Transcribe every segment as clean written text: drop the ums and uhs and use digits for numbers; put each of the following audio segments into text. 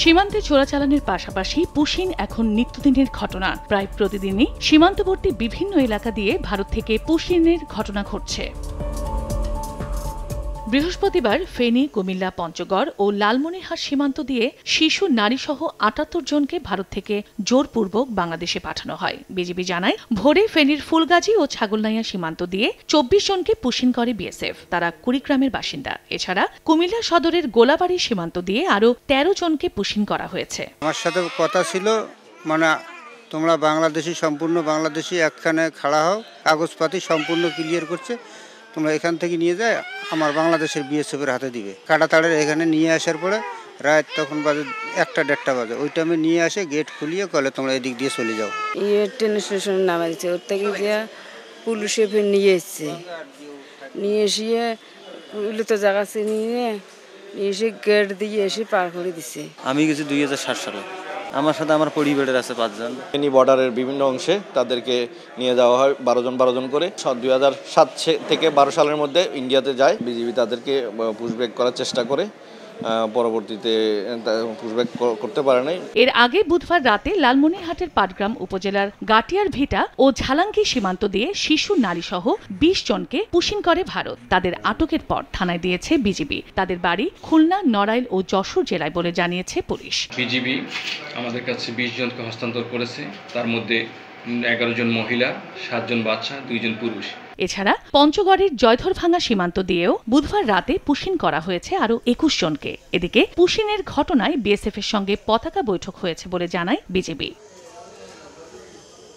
সীমান্তে চোরাচালানের পাশাপাশি পুশিন এখন নিত্যদিনের ঘটনা। প্রায় প্রতিদিনই সীমান্তবর্তী বিভিন্ন এলাকা দিয়ে ভারত থেকে পুশিনের ঘটনা ঘটছে। বৃহস্পতিবার ফেনী, কুমিল্লা, পঞ্চগড় ও লালমনিরহাট সীমান্ত দিয়ে শিশু, নারীসহ ৭৮ জনকে ভারত থেকে জোরপূর্বক বাংলাদেশে পাঠানো হয়। বিজিবি জানায়, ভোরে ফেনীর ফুলগাজী ও ছাগলনাইয়া সীমান্ত দিয়ে ২৪ জনকে পুশিন করে বিএসএফ। তারা কুড়িগ্রামের বাসিন্দা। এছাড়া কুমিল্লা সদরের গোলাবাড়ি সীমান্ত দিয়ে আরও ১৩ জনকে পুশিন করা হয়েছে। আমার সাথে কথা ছিল, মানে তোমরা বাংলাদেশি, সম্পূর্ণ বাংলাদেশি, একখানে খাড়া হও, কাগজপাতি সম্পূর্ণ ক্লিয়ার করছে, তোমরা এখান থেকে নিয়ে যায় আমার বাংলাদেশের বিএসএফের হাতে দিবে। কাটাতাড়ের এখানে নিয়ে আসার পরে রাত তখন বাজে ১টা-১.৫টা বাজে, ওই টাইমে নিয়ে আসে, গেট খুলিয়ে কলে তোমরা এদিক দিয়ে চলে যাও। ট্রেন স্টেশনে নামা দিচ্ছে, ওর থেকে গিয়ে পুলিশে ফের নিয়ে এসছে, নিয়ে এসে পুলিশ জায়গা নিয়ে এসে গেট দিয়ে এসে পার করে দিচ্ছে। আমি গেছি ২০০৭ সালে। আমার সাথে আমার পরিবারের আছে ৫ জন। ফেনী বর্ডারের বিভিন্ন অংশে তাদেরকে নিয়ে যাওয়া হয় ১২ জন করে। ২০০৭ থেকে ১২ সালের মধ্যে ইন্ডিয়াতে যায়। বিজিবি তাদেরকে পুশব্যাক করার চেষ্টা করে, পরবর্তীতে পুশব্যাক করতে পারে নাই। এর আগে বুধবার রাতে লালমনিরহাটের পাটগ্রাম উপজেলার গাটিয়ার ভিটা ও ঝালাঙ্গি সীমান্ত দিয়ে শিশু, নারীসহ ২০ জনকে পুশিন করে ভারত। তাদের আটকের পর থানায় দিয়েছে বিজিবি। তাদের বাড়ি খুলনা, নড়াইল ও যশোর জেলায় বলে জানিয়েছে পুলিশ। বিজিবি আমাদের কাছে ২০ জনকে হস্তান্তর করেছে। তার মধ্যে ১১ জন মহিলা, ৭ জন বাচ্চা, ২ জন পুরুষ। এছাড়া পঞ্চগড়ের জয়ধরভাঙ্গা সীমান্ত দিয়েও বুধবার রাতে পুশিন করা হয়েছে আরও ২১ জনকে। এদিকে পুশিনের ঘটনায় বিএসএফ এর সঙ্গে পতাকা বৈঠক হয়েছে বলে জানায় বিজিবি।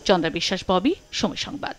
চন্দ্রা বিশ্বাস, ববি, সময় সংবাদ।